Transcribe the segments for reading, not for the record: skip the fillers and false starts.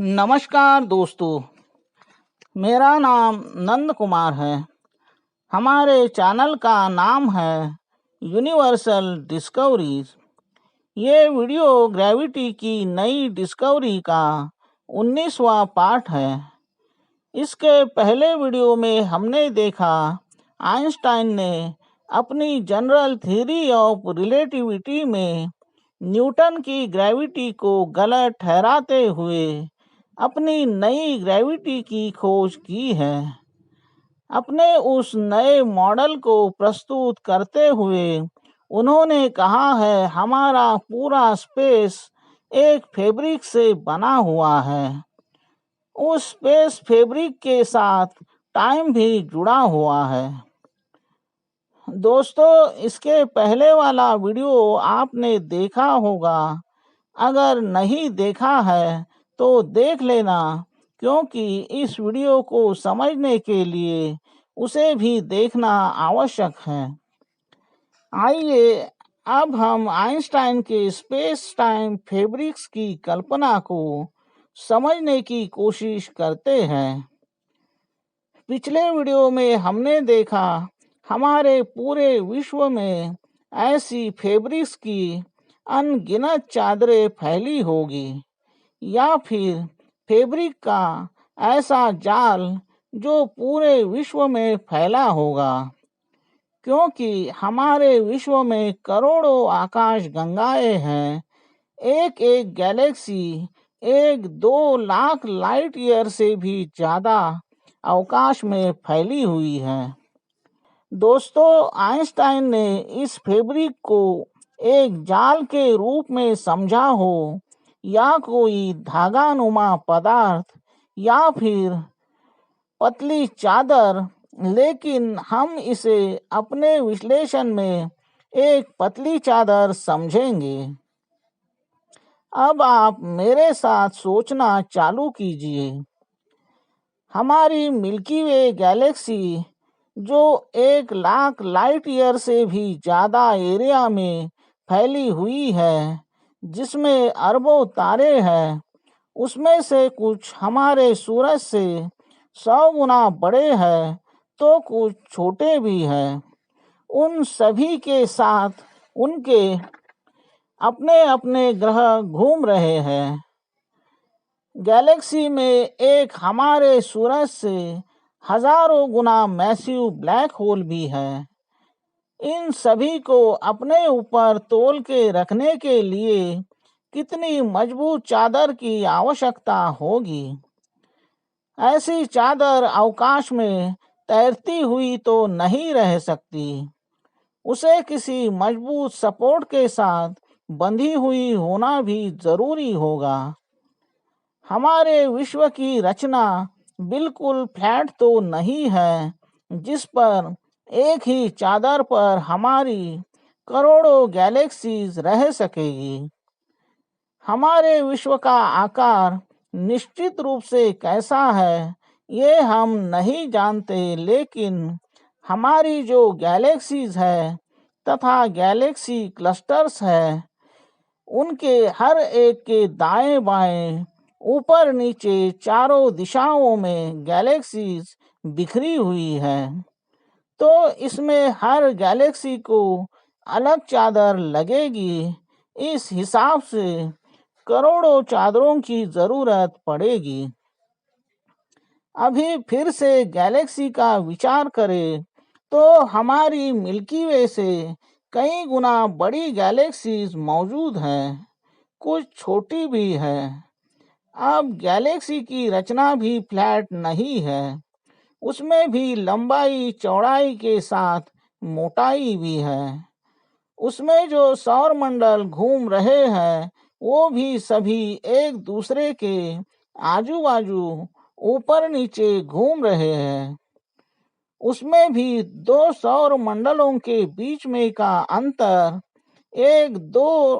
नमस्कार दोस्तों, मेरा नाम नंद कुमार है। हमारे चैनल का नाम है यूनिवर्सल डिस्कवरीज। ये वीडियो ग्रेविटी की नई डिस्कवरी का 19वां पार्ट है। इसके पहले वीडियो में हमने देखा आइंस्टाइन ने अपनी जनरल थ्योरी ऑफ रिलेटिविटी में न्यूटन की ग्रेविटी को गलत ठहराते हुए अपनी नई ग्रेविटी की खोज की है। अपने उस नए मॉडल को प्रस्तुत करते हुए उन्होंने कहा है, हमारा पूरा स्पेस एक फैब्रिक से बना हुआ है। उस स्पेस फैब्रिक के साथ टाइम भी जुड़ा हुआ है। दोस्तों, इसके पहले वाला वीडियो आपने देखा होगा। अगर नहीं देखा है तो देख लेना, क्योंकि इस वीडियो को समझने के लिए उसे भी देखना आवश्यक है। आइए अब हम आइंस्टाइन के स्पेस टाइम फैब्रिक्स की कल्पना को समझने की कोशिश करते हैं। पिछले वीडियो में हमने देखा हमारे पूरे विश्व में ऐसी फैब्रिक्स की अनगिनत चादरें फैली होगी, या फिर फैब्रिक का ऐसा जाल जो पूरे विश्व में फैला होगा, क्योंकि हमारे विश्व में करोड़ों आकाश गंगाएं हैं। एक एक गैलेक्सी 1-2 लाख लाइट ईयर से भी ज़्यादा अवकाश में फैली हुई है। दोस्तों, आइंस्टाइन ने इस फैब्रिक को एक जाल के रूप में समझा हो, या कोई धागानुमा पदार्थ, या फिर पतली चादर, लेकिन हम इसे अपने विश्लेषण में एक पतली चादर समझेंगे। अब आप मेरे साथ सोचना चालू कीजिए। हमारी मिल्की वे गैलेक्सी, जो 1 लाख लाइट ईयर से भी ज़्यादा एरिया में फैली हुई है, जिसमें अरबों तारे हैं, उसमें से कुछ हमारे सूरज से 100 गुना बड़े हैं तो कुछ छोटे भी हैं। उन सभी के साथ उनके अपने अपने ग्रह घूम रहे हैं। गैलेक्सी में एक हमारे सूरज से हजारों गुना मैसिव ब्लैक होल भी है। इन सभी को अपने ऊपर तोल के रखने के लिए कितनी मजबूत चादर की आवश्यकता होगी। ऐसी चादर अवकाश में तैरती हुई तो नहीं रह सकती, उसे किसी मजबूत सपोर्ट के साथ बंधी हुई होना भी जरूरी होगा। हमारे विश्व की रचना बिल्कुल फ्लैट तो नहीं है, जिस पर एक ही चादर पर हमारी करोड़ों गैलेक्सीज रह सकेगी। हमारे विश्व का आकार निश्चित रूप से कैसा है ये हम नहीं जानते, लेकिन हमारी जो गैलेक्सीज है तथा गैलेक्सी क्लस्टर्स है, उनके हर एक के दाएं बाएं, ऊपर नीचे चारों दिशाओं में गैलेक्सीज बिखरी हुई है। तो इसमें हर गैलेक्सी को अलग चादर लगेगी। इस हिसाब से करोड़ों चादरों की जरूरत पड़ेगी। अभी फिर से गैलेक्सी का विचार करें तो हमारी मिल्की वे से कई गुना बड़ी गैलेक्सीज मौजूद हैं, कुछ छोटी भी है। अब गैलेक्सी की रचना भी फ्लैट नहीं है, उसमें भी लंबाई चौड़ाई के साथ मोटाई भी है। उसमें जो सौर मंडल घूम रहे हैं वो भी सभी एक दूसरे के आजू बाजू ऊपर नीचे घूम रहे हैं। उसमें भी 2 सौर मंडलों के बीच में का अंतर 1-2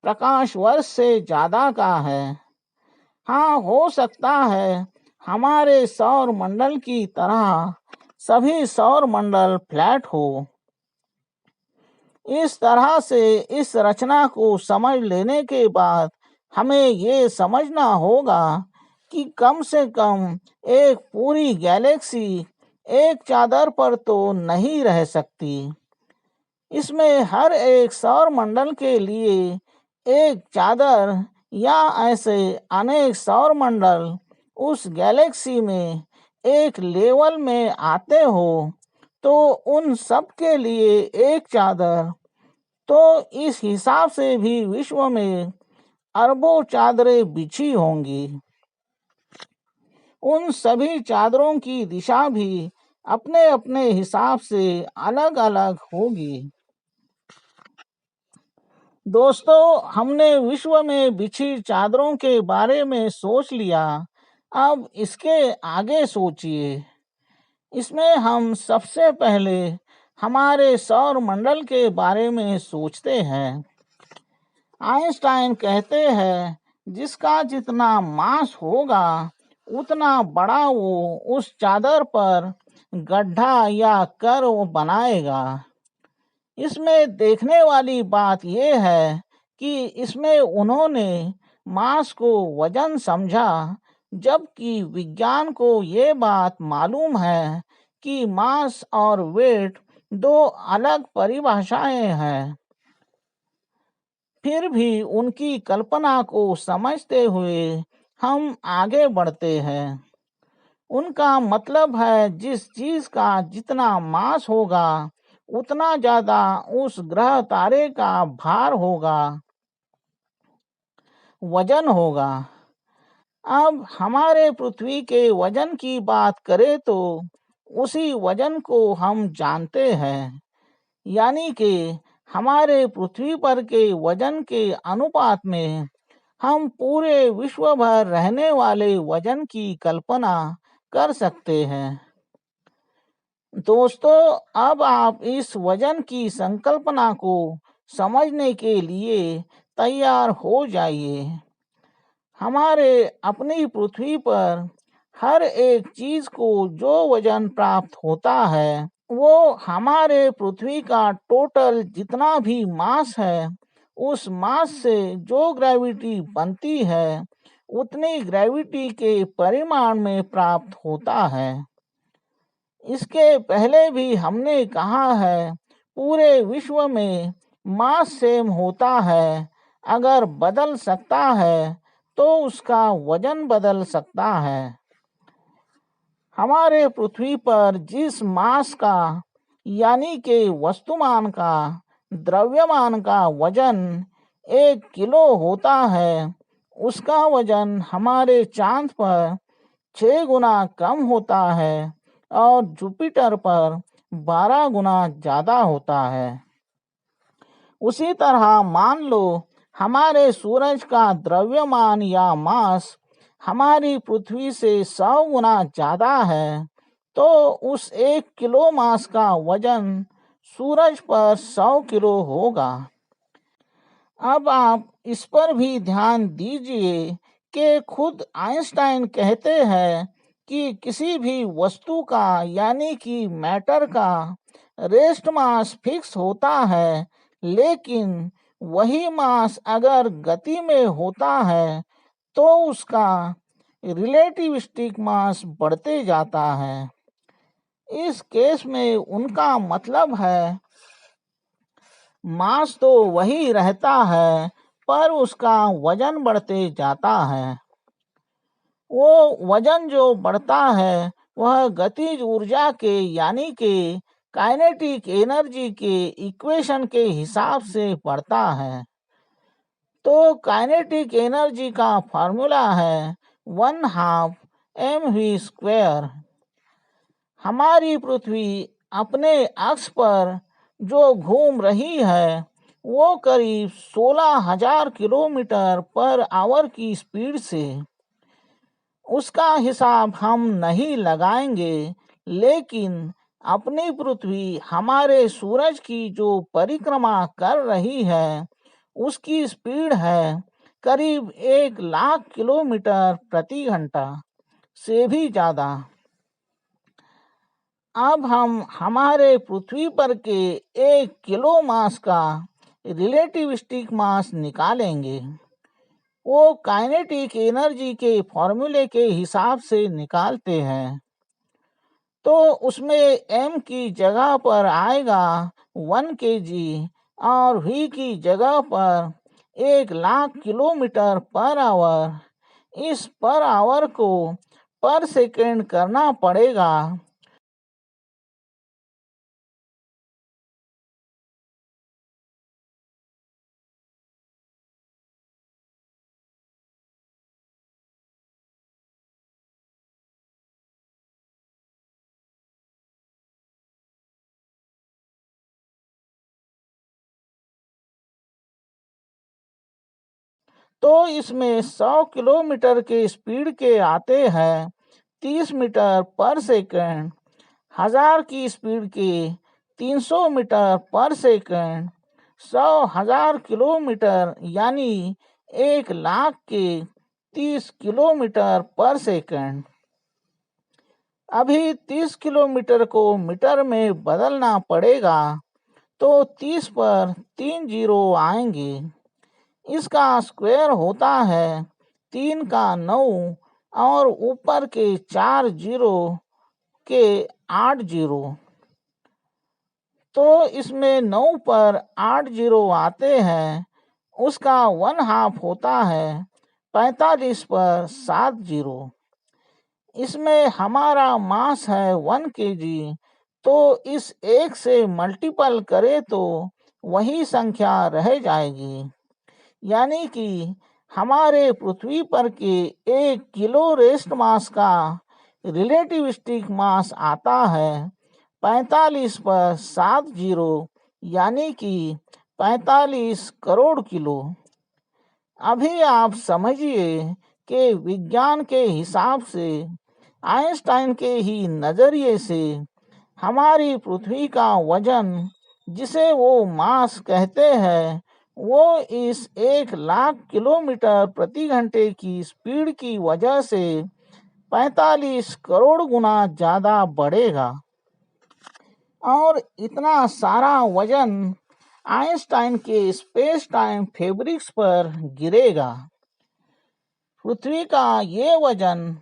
प्रकाश वर्ष से ज्यादा का है। हाँ, हो सकता है हमारे सौर मंडल की तरह सभी सौर मंडल फ्लैट हो। इस तरह से इस रचना को समझ लेने के बाद हमें ये समझना होगा कि कम से कम एक पूरी गैलेक्सी एक चादर पर तो नहीं रह सकती। इसमें हर एक सौर मंडल के लिए एक चादर या ऐसे अनेक सौर मंडल उस गैलेक्सी में एक लेवल में आते हो तो उन सब के लिए एक चादर। तो इस हिसाब से भी विश्व में अरबों चादरें बिछी होंगी। उन सभी चादरों की दिशा भी अपने अपने हिसाब से अलग अलग होगी। दोस्तों, हमने विश्व में बिछी चादरों के बारे में सोच लिया। अब इसके आगे सोचिए। इसमें हम सबसे पहले हमारे सौर मंडल के बारे में सोचते हैं। आइंस्टाइन कहते हैं जिसका जितना मास होगा उतना बड़ा वो उस चादर पर गड्ढा या कर्व बनाएगा। इसमें देखने वाली बात यह है कि इसमें उन्होंने मास को वजन समझा, जबकि विज्ञान को ये बात मालूम है कि मास और वेट दो अलग परिभाषाएं हैं। फिर भी उनकी कल्पना को समझते हुए हम आगे बढ़ते हैं। उनका मतलब है जिस चीज का जितना मास होगा उतना ज्यादा उस ग्रह तारे का भार होगा, वजन होगा। अब हमारे पृथ्वी के वजन की बात करें तो उसी वजन को हम जानते हैं, यानी कि हमारे पृथ्वी पर के वजन के अनुपात में हम पूरे विश्व भर रहने वाले वजन की कल्पना कर सकते हैं। दोस्तों, अब आप इस वजन की संकल्पना को समझने के लिए तैयार हो जाइए। हमारे अपनी पृथ्वी पर हर एक चीज को जो वजन प्राप्त होता है वो हमारे पृथ्वी का टोटल जितना भी मास है उस मास से जो ग्रेविटी बनती है उतनी ग्रेविटी के परिमाण में प्राप्त होता है। इसके पहले भी हमने कहा है पूरे विश्व में मास सेम होता है, अगर बदल सकता है तो उसका वजन बदल सकता है। हमारे पृथ्वी पर जिस मास का यानी कि वस्तुमान का द्रव्यमान का वजन 1 किलो होता है उसका वजन हमारे चांद पर 6 गुना कम होता है और जुपिटर पर 12 गुना ज्यादा होता है। उसी तरह मान लो हमारे सूरज का द्रव्यमान या मास हमारी पृथ्वी से 100 गुना ज्यादा है तो उस 1 किलो मास का वजन सूरज पर 100 किलो होगा। अब आप इस पर भी ध्यान दीजिए कि खुद आइंस्टाइन कहते हैं कि किसी भी वस्तु का यानी कि मैटर का रेस्ट मास फिक्स होता है, लेकिन वही मास अगर गति में होता है तो उसका रिलेटिविस्टिक मास बढ़ते जाता है। इस केस में उनका मतलब है मास तो वही रहता है पर उसका वजन बढ़ते जाता है। वो वजन जो बढ़ता है वह गतिज ऊर्जा के यानी कि काइनेटिक एनर्जी के इक्वेशन के हिसाब से बढ़ता है। तो काइनेटिक एनर्जी का फार्मूला है 1/2 mv²। हमारी पृथ्वी अपने अक्ष पर जो घूम रही है वो करीब 16,000 किलोमीटर पर आवर की स्पीड से। उसका हिसाब हम नहीं लगाएंगे, लेकिन अपनी पृथ्वी हमारे सूरज की जो परिक्रमा कर रही है उसकी स्पीड है करीब 1 लाख किलोमीटर प्रति घंटा से भी ज्यादा। अब हम हमारे पृथ्वी पर के 1 किलो मास का रिलेटिविस्टिक मास निकालेंगे। वो काइनेटिक एनर्जी के फॉर्मूले के हिसाब से निकालते हैं। तो उसमें m की जगह पर आएगा 1 kg और v की जगह पर 1,00,000 किलोमीटर पर आवर। इस पर आवर को पर सेकेंड करना पड़ेगा। तो इसमें 100 किलोमीटर के स्पीड के आते हैं 30 मीटर पर सेकंड, 1000 की स्पीड के 300 मीटर पर सेकंड, 100,000 किलोमीटर यानी 1,00,000 के 30 किलोमीटर पर सेकंड। अभी 30 किलोमीटर को मीटर में बदलना पड़ेगा, तो 30 पर 3 जीरो आएंगे। इसका स्क्वायर होता है 3 का 9 और ऊपर के 4 जीरो के 8 जीरो। तो इसमें 9 पर 8 जीरो आते हैं, उसका 1/2 होता है 45 पर 7 जीरो। इसमें हमारा मास है 1 kg, तो इस 1 से मल्टीपल करे तो वही संख्या रह जाएगी। यानी कि हमारे पृथ्वी पर के 1 किलो रेस्ट मास का रिलेटिविस्टिक मास आता है 45 पर 7 जीरो, यानी कि 45 करोड़ किलो। अभी आप समझिए कि विज्ञान के हिसाब से, आइंस्टाइन के ही नज़रिए से, हमारी पृथ्वी का वजन, जिसे वो मास कहते हैं, वो इस 1,00,000 किलोमीटर प्रति घंटे की स्पीड की वजह से 45 करोड़ गुना ज़्यादा बढ़ेगा। और इतना सारा वजन आइंस्टाइन के स्पेस टाइम फैब्रिक्स पर गिरेगा। पृथ्वी का ये वजन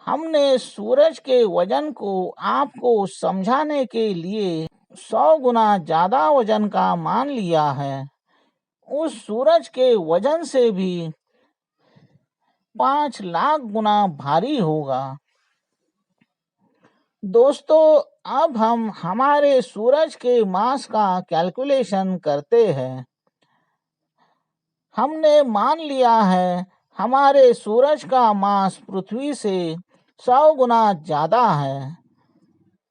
हमने सूरज के वजन को आपको समझाने के लिए 100 गुना ज्यादा वजन का मान लिया है। उस सूरज के वजन से भी 5 लाख गुना भारी होगा। दोस्तों, अब हम हमारे सूरज के मास का कैलकुलेशन करते हैं। हमने मान लिया है हमारे सूरज का मास पृथ्वी से 100 गुना ज़्यादा है।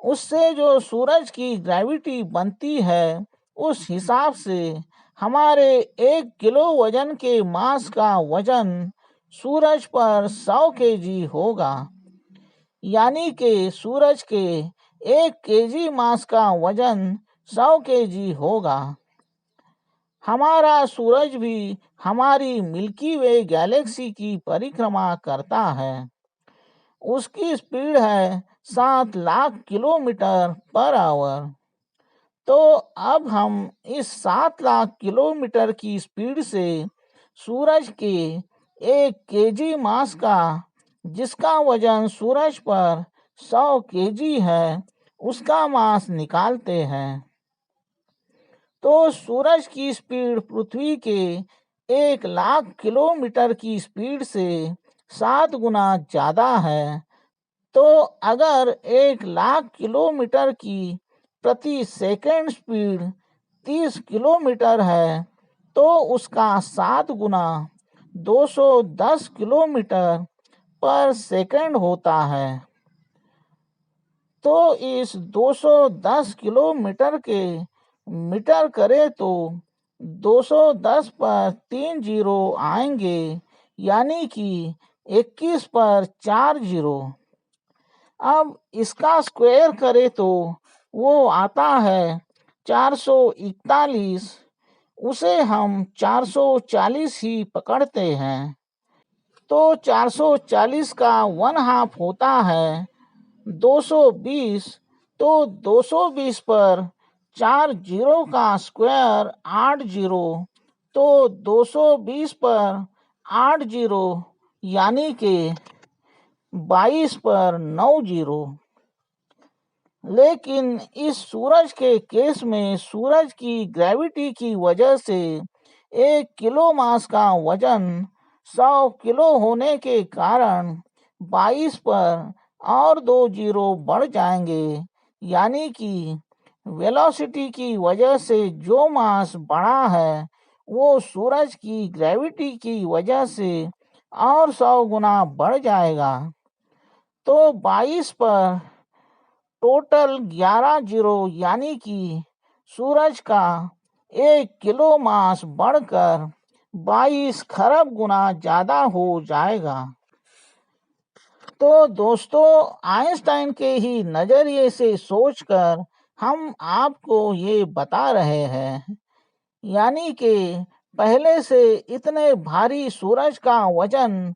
उससे जो सूरज की ग्रेविटी बनती है, उस हिसाब से हमारे 1 किलो वजन के मास का वजन सूरज पर 100 kg होगा। यानी कि सूरज के 1 kg मास का वजन 100 kg होगा। हमारा सूरज भी हमारी मिल्की वे गैलेक्सी की परिक्रमा करता है। उसकी स्पीड है 7 लाख किलोमीटर पर आवर। तो अब हम इस 7 लाख किलोमीटर की स्पीड से सूरज के 1 kg मास का, जिसका वजन सूरज पर 100 kg है, उसका मास निकालते हैं। तो सूरज की स्पीड पृथ्वी के 1,00,000 किलोमीटर की स्पीड से 7 गुना ज़्यादा है। तो अगर 1,00,000 किलोमीटर की प्रति सेकंड स्पीड 30 किलोमीटर है, तो उसका 7 गुना 210 किलोमीटर पर सेकंड होता है। तो इस 210 किलोमीटर के मीटर करे तो 210 पर 3 जीरो आएंगे, यानी कि 21 पर 4 जीरो। अब इसका स्क्वायर करे तो वो आता है 441। उसे हम 440 ही पकड़ते हैं। तो 440 का 1/2 होता है 220। तो 220 पर 4 जीरो का स्क्वायर 8 जीरो। तो 220 पर 8 जीरो यानी कि 22 पर 9 जीरो। लेकिन इस सूरज के केस में सूरज की ग्रेविटी की वजह से 1 किलो मास का वजन 100 किलो होने के कारण 22 पर और 2 जीरो बढ़ जाएंगे, यानी कि वेलोसिटी की वजह से जो मास बढ़ा है वो सूरज की ग्रेविटी की वजह से और 100 गुना बढ़ जाएगा। तो 22 पर टोटल 11 जीरो यानी कि सूरज का 1 किलो मास बढ़कर 22 खरब गुना ज्यादा हो जाएगा। तो दोस्तों, आइंस्टाइन के ही नजरिए से सोचकर हम आपको ये बता रहे हैं, यानी कि पहले से इतने भारी सूरज का वजन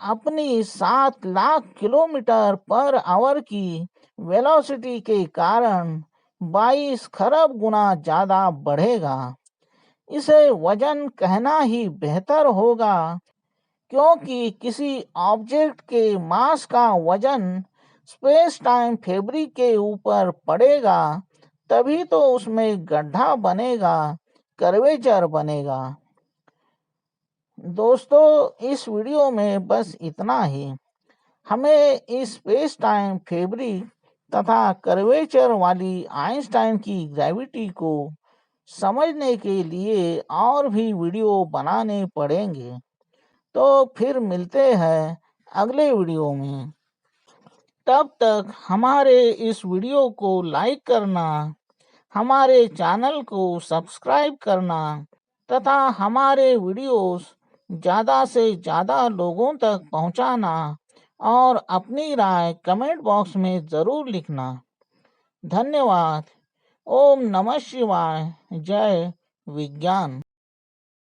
अपनी 7 लाख किलोमीटर पर आवर की वेलोसिटी के कारण 22 खरब गुना ज्यादा बढ़ेगा। इसे वजन कहना ही बेहतर होगा, क्योंकि किसी ऑब्जेक्ट के मास का वजन स्पेस टाइम फैब्रिक के ऊपर पड़ेगा तभी तो उसमें गड्ढा बनेगा, कर्वेचर बनेगा। दोस्तों, इस वीडियो में बस इतना ही। हमें इस स्पेस टाइम फैब्रिक तथा कर्वेचर वाली आइंस्टाइन की ग्रेविटी को समझने के लिए और भी वीडियो बनाने पड़ेंगे। तो फिर मिलते हैं अगले वीडियो में। तब तक हमारे इस वीडियो को लाइक करना, हमारे चैनल को सब्सक्राइब करना तथा हमारे वीडियोस ज़्यादा से ज़्यादा लोगों तक पहुंचाना और अपनी राय कमेंट बॉक्स में ज़रूर लिखना। धन्यवाद। ओम नमः शिवाय। जय विज्ञान।